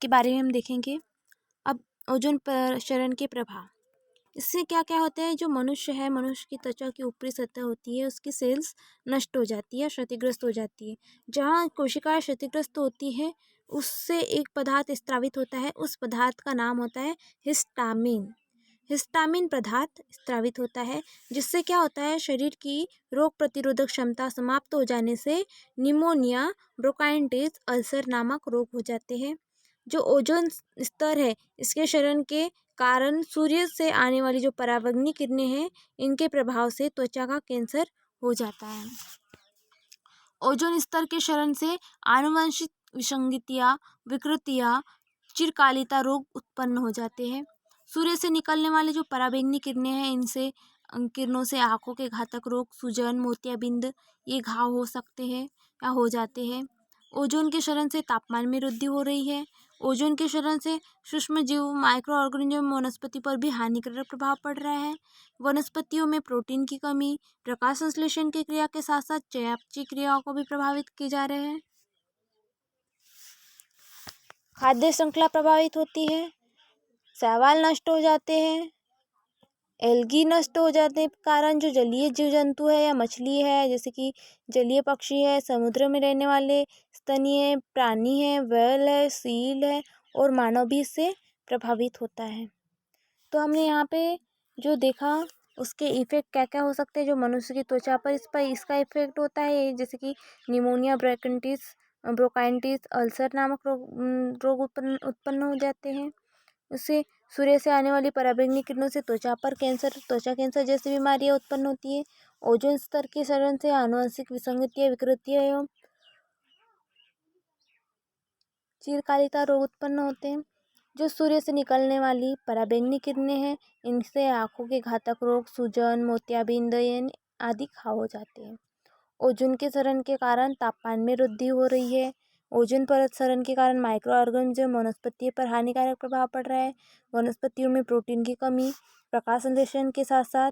उसके बारे में हम देखेंगे। अब ओजोन क्षरण के प्रभाव, इससे क्या क्या होता है। जो मनुष्य है, मनुष्य की त्वचा की ऊपरी सतह होती है, उसकी सेल्स नष्ट हो जाती है, क्षतिग्रस्त हो जाती है। जहाँ कोशिकाएं क्षतिग्रस्त होती है, उससे एक पदार्थ स्रावित होता है, उस पदार्थ का नाम होता है हिस्टामिन। हिस्टामिन पदार्थ स्रावित होता है, जिससे क्या होता है, शरीर की रोग प्रतिरोधक क्षमता समाप्त हो जाने से निमोनिया, ब्रोंकाइटिस, अल्सर नामक रोग हो जाते हैं। जो ओजोन स्तर है, इसके क्षरण के कारण सूर्य से आने वाली जो पराबैंगनी किरणें हैं, इनके प्रभाव से त्वचा का कैंसर हो जाता है। ओजोन स्तर के क्षरण से आनुवंशिक विसंगतियाँ, विकृतियाँ, चिरकालिता रोग उत्पन्न हो जाते हैं। सूर्य से निकलने वाले जो पराबैंगनी किरणें हैं, इनसे किरणों से आंखों के घातक रोग, सूजन, मोतियाबिंद, ये घाव हो सकते हैं या हो जाते हैं। ओजोन के क्षरण से तापमान में वृद्धि हो रही है। ओजोन के क्षरण से सूक्ष्म जीव, माइक्रो ऑर्गेनिज्म, वनस्पति पर भी हानिकारक प्रभाव पड़ रहा है। वनस्पतियों में प्रोटीन की कमी, प्रकाश संश्लेषण की क्रिया के साथ साथ चयापचय क्रियाओं को भी प्रभावित किए जा रहे हैं। खाद्य श्रृंखला प्रभावित होती है, शैवाल नष्ट हो जाते हैं, एल्गी नष्ट हो जाने के कारण जो जलीय जीव जंतु है या मछली है, जैसे कि जलीय पक्षी है, समुद्र में रहने वाले स्तनीय प्राणी है, व्हेल है, सील है और मानव भी इससे प्रभावित होता है। तो हमने यहाँ पे जो देखा, उसके इफेक्ट क्या क्या हो सकते हैं जो मनुष्य की त्वचा पर इसका इफेक्ट होता है, जैसे कि निमोनिया, ब्रोंकाइटिस, अल्सर नामक रोग उत्पन्न हो जाते हैं। उससे सूर्य से आने वाली पराबैंगनी किरणों से त्वचा कैंसर जैसी बीमारियां उत्पन्न होती है। ओजोन स्तर के क्षरण से आनुवंशिक विसंगतियां, विकृतियां एवं चिरकालिता रोग उत्पन्न होते हैं। जो सूर्य से निकलने वाली पराबैंगनी किरणें हैं, इनसे आंखों के घातक रोग, सूजन, मोतियाबिंद आदि घाव हो जाते हैं। ओजोन के क्षरण के कारण तापमान में वृद्धि हो रही है। ओजोन परत क्षरण के कारण माइक्रो ऑर्गेनिज्म, वनस्पतियों पर हानिकारक प्रभाव पड़ रहा है। वनस्पतियों में प्रोटीन की कमी, प्रकाश संश्लेषण के साथ साथ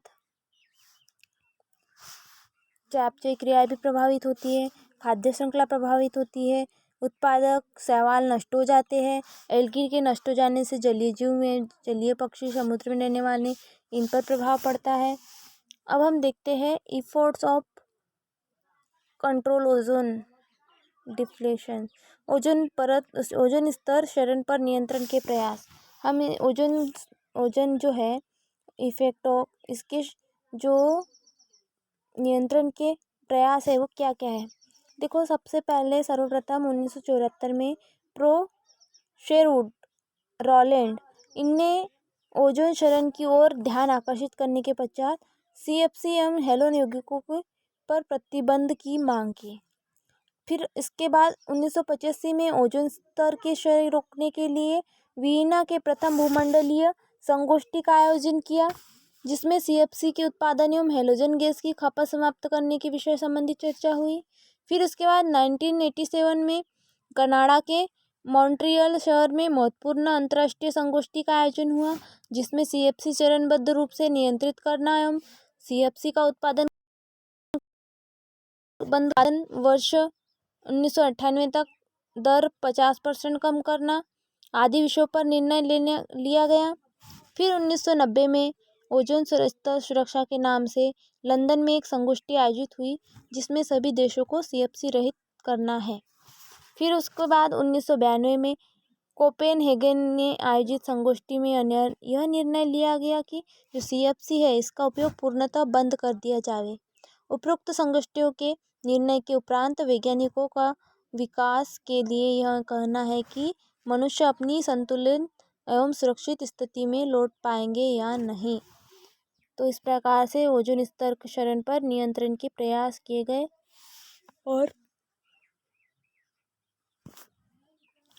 चयापचय क्रियाएं भी प्रभावित होती है। खाद्य श्रृंखला प्रभावित होती है। उत्पादक शैवाल नष्ट हो जाते हैं। एल्गी के नष्ट हो जाने से जलीय जीव में, जलीय पक्षी, समुद्र में रहने वाले, इन पर प्रभाव पड़ता है। अब हम देखते हैं efforts of control ozone depletion. Ozone स्तर क्षरण पर नियंत्रण के प्रयास। हमें ओजोन जो है इफेक्ट ऑफ, इसके जो नियंत्रण के प्रयास है वो क्या क्या है। देखो, सबसे पहले सर्वप्रथम 1974 में प्रो शेरवुड, रॉलैंड, इनने ओजोन क्षरण की ओर ध्यान आकर्षित करने के पश्चात CFC एवं हेलोन यौगिकों पर प्रतिबंध की मांग की। फिर इसके बाद 1985 में ओजोन स्तर के क्षय रोकने के लिए वियना के प्रथम भूमंडलीय संगोष्ठी का आयोजन किया, जिसमें CFC के उत्पादन एवं हैलोजन गैस की खपत समाप्त करने के विषय संबंधी चर्चा हुई। फिर उसके बाद 1987 में कनाडा के मॉन्ट्रियल शहर में महत्वपूर्ण अंतर्राष्ट्रीय संगोष्ठी का आयोजन हुआ, जिसमें CFC चरणबद्ध रूप से नियंत्रित करना एवं CFC का उत्पादन वर्ष 1998 तक दर 50% कम करना आदि विषयों पर निर्णय लिया गया। फिर 1990 में ओजोन स्तर सुरक्षा के नाम से लंदन में एक संगोष्ठी आयोजित हुई, जिसमें सभी देशों को CFC रहित करना है। फिर उसके बाद 1992 में कोपेनहेगन में आयोजित संगोष्ठी में यह निर्णय लिया गया कि जो CFC है, इसका उपयोग पूर्णतः बंद कर दिया जाए। उपरोक्त संगोष्ठियों के निर्णय के उपरांत वैज्ञानिकों का विकास के लिए यह कहना है कि मनुष्य अपनी संतुलित एवं सुरक्षित स्थिति में लौट पाएंगे या नहीं। तो इस प्रकार से ओजोन स्तर क्षरण पर नियंत्रण के प्रयास किए गए और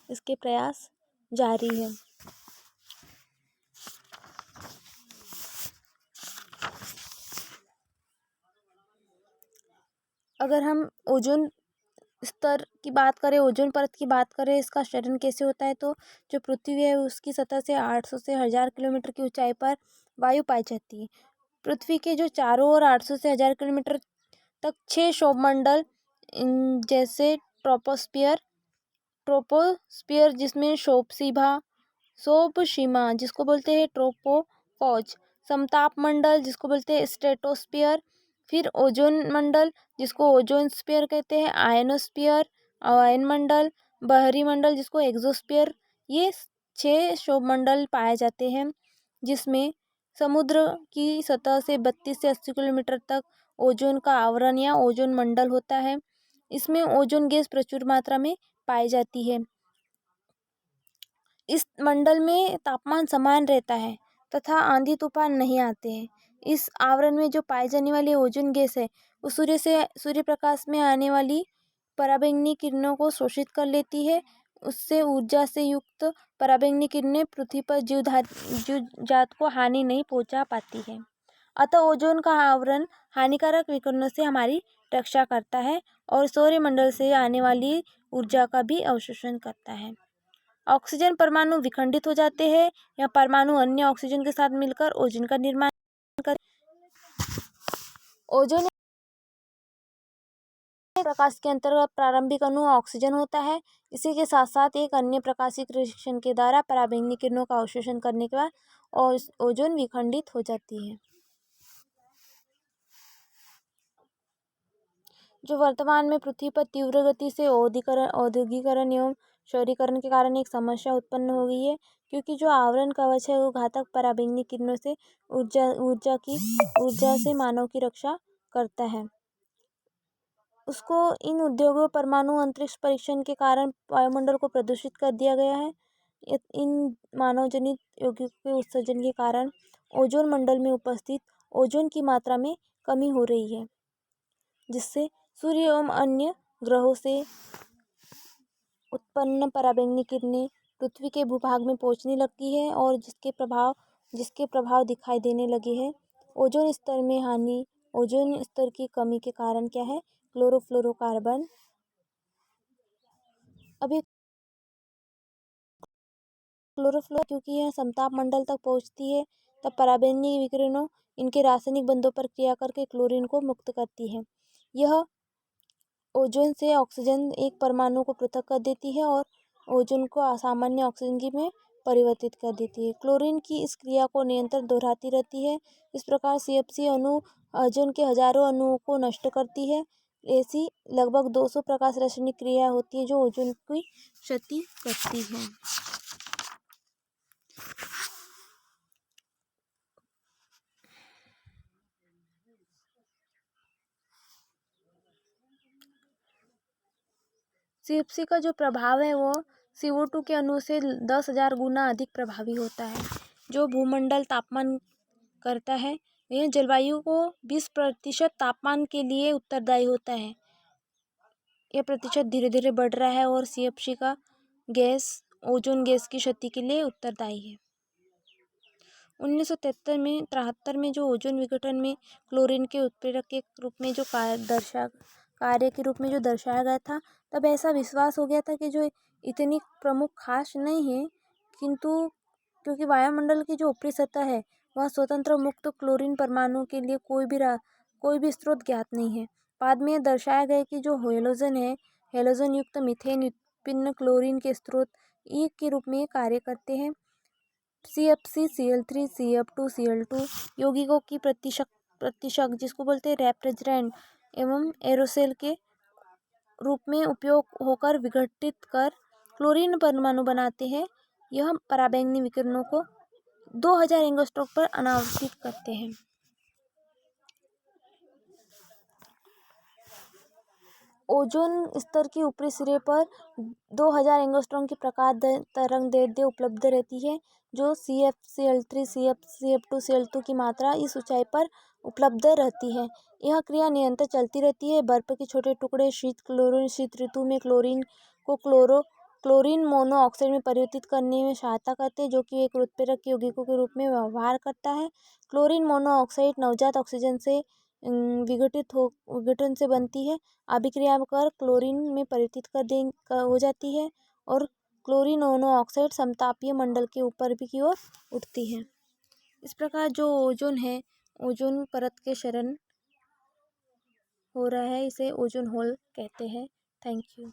इसके प्रयास जारी है। अगर हम ओजोन स्तर की बात करें, ओजोन परत की बात करें, इसका क्षरण कैसे होता है, तो जो पृथ्वी है उसकी सतह से 800 से 1000 किलोमीटर की ऊंचाई पर वायु पाई जाती है। पृथ्वी के जो चारों ओर 800 से 1000 किलोमीटर तक 6 सौरमंडल जैसे ट्रोपोस्फियर, ट्रोपोस्फियर जिसमें शोपसीमा जिसको बोलते हैं ट्रोपोफॉज, समताप मंडल जिसको बोलते हैं स्ट्रेटोस्फियर, फिर ओजोन मंडल जिसको ओजोन स्फीयर कहते हैं, आयनोस्फियर आयन मंडल, बहरी मंडल जिसको एक्सोस्फियर। ये 6 शोभ मंडल पाए जाते हैं जिसमें समुद्र की सतह से 32 से 80 किलोमीटर तक ओजोन का आवरण या ओजोन मंडल होता है। इसमें ओजोन गैस प्रचुर मात्रा में पाई जाती है। इस मंडल में तापमान समान रहता है तथा आंधी तूफान नहीं आते हैं। इस आवरण में जो पाई जाने वाली ओजोन गैस है वो सूर्य प्रकाश में आने वाली पराबैंगनी किरणों को शोषित कर लेती है। उससे ऊर्जा से युक्त पराबैंगनी किरणें पृथ्वी पर जीव जात को हानि नहीं पहुंचा पाती है। अतः ओजोन का आवरण हानिकारक विकिरणों से हमारी रक्षा करता है और सौरमंडल से आने वाली ऊर्जा का भी अवशोषण करता है। ऑक्सीजन परमाणु विखंडित हो जाते हैं या परमाणु अन्य ऑक्सीजन के साथ मिलकर ओजोन का निर्माण कर ओजोन प्रकाश के अंतर्गत प्रारंभिक अणु ऑक्सीजन होता है। इसी के साथ साथ एक अन्य प्रकाशीय रिएक्शन के द्वारा पराबैंगनी किरणों का अवशोषण करने के बाद ओजोन विखंडित हो जाती है। जो वर्तमान में पृथ्वी पर तीव्र गति से औद्योगिकरण एवं शहरीकरण के कारण एक समस्या उत्पन्न हो गई है, क्योंकि जो आवरण कवच है वो घातक पराबैंगनी किरणों से ऊर्जा से मानव की रक्षा करता है। उसको इन उद्योगों परमाणु अंतरिक्ष परीक्षण के कारण वायुमंडल को प्रदूषित कर दिया गया है। इन मानव जनित यौगिकों के उत्सर्जन के कारण ओजोन मंडल में उपस्थित ओजोन की मात्रा में कमी हो रही है, जिससे सूर्य एवं अन्य ग्रहों से उत्पन्न पराबैंगनी किरणें पृथ्वी के भूभाग में पहुंचने लगती है और जिसके प्रभाव दिखाई देने लगे हैं। ओजोन स्तर में हानि। ओजोन स्तर की कमी के कारण क्या है? क्लोरोफ्लोरोकार्बन। अभी क्लोरोफ्लोरो क्योंकि यह समताप मंडल तक पहुंचती है तब पराबैंगनी विकिरणों इनके रासायनिक बंधों पर क्रिया करके क्लोरीन को मुक्त करती है। यह ओजोन से ऑक्सीजन एक परमाणु को पृथक कर देती है और ओजोन को असामान्य ऑक्सीजन में परिवर्तित कर देती है। क्लोरीन की इस क्रिया को निरंतर दोहराती रहती है। इस प्रकार CFC अणु ओजोन के हजारों अणुओं को नष्ट करती है। ऐसी लगभग 200 प्रकाश रासायनिक क्रिया होती है जो ओजोन की क्षति करती है। CFC का जो प्रभाव है वो CO2 के अणु से 10,000 गुना अधिक प्रभावी होता है। जो भूमंडल तापमान करता है यह जलवायु को 20% तापमान के लिए उत्तरदायी होता है। यह प्रतिशत धीरे धीरे बढ़ रहा है और CFC का गैस ओजोन गैस की क्षति के लिए उत्तरदायी है। 1973 में जो ओजोन विघटन में क्लोरीन के उत्प्रेरक के रूप में जो कार्य के रूप में जो दर्शाया गया था, तब ऐसा विश्वास हो गया था कि जो इतनी प्रमुख खास नहीं है, किंतु क्योंकि वायुमंडल की जो ऊपरी सतह है वह स्वतंत्र मुक्त क्लोरीन परमाणु के लिए कोई भी स्रोत ज्ञात नहीं है। बाद में यह दर्शाया गया कि जो हेलोजन युक्त मीथेन उत्पन्न क्लोरीन के स्रोत ई के रूप में कार्य करते हैं। CFC, Cl3, CF2, Cl2 यौगिकों की प्रतिशक जिसको बोलते हैं रेफ्रिजरेंट एवं एरोसोल के रूप में उपयोग होकर विघटित कर क्लोरीन परमाणु बनाते हैं। यह पराबैंगनी विकिरणों को 2000 एंगस्ट्रॉम पर अनावृत करते हैं। ओजोन स्तर के ऊपरी सिरे पर 2000 एंगस्ट्रॉम की प्रकाश तरंगदैर्ध्य उपलब्ध रहती है, जो CFCl3, CF2, Cl2 की मात्रा इस ऊंचाई पर उपलब्ध रहती है। यह क्रिया निरंतर चलती रहती है। बर्फ के छोटे टुकड़े शीत ऋतु में क्लोरीन को क्लोरीन मोनोऑक्साइड में परिवर्तित करने में सहायता करते हैं, जो कि एक उत्प्रेरक यौगिकों के रूप में व्यवहार करता है। क्लोरीन मोनोऑक्साइड नवजात ऑक्सीजन से विघटन से बनती है। अभिक्रिया कर क्लोरीन में परिवर्तित हो जाती है और क्लोरीन मोनोऑक्साइड समतापीय मंडल के ऊपर की ओर उठती है। इस प्रकार जो ओजोन है, ओजोन परत के क्षरण हो रहा है, इसे ओजोन होल कहते हैं। Thank you.